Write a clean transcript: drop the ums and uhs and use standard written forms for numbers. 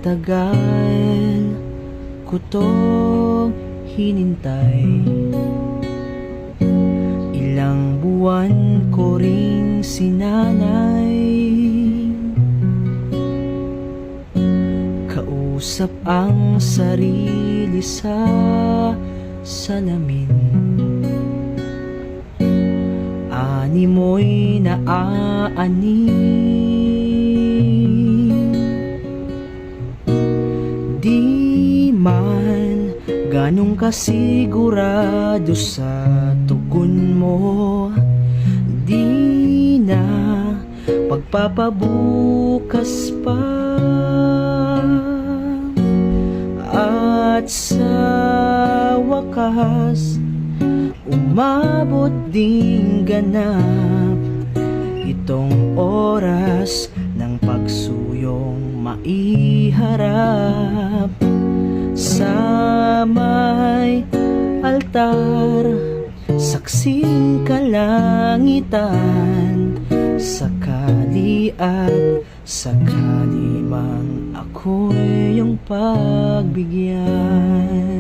Matagal ko tong hinintay, ilang buwan ko ring sinanay, kausap ang sarili sa salamin. Ani mo'y naaani, di man ganong kasigurado sa tugon mo, di na pagpapabukas pa. At sa wakas, umabot ding ganap itong oras ng pagsuyong maiharap sa may altar, saksing kalangitan, sakali at sakali mang ako'y iyong pagbigyan.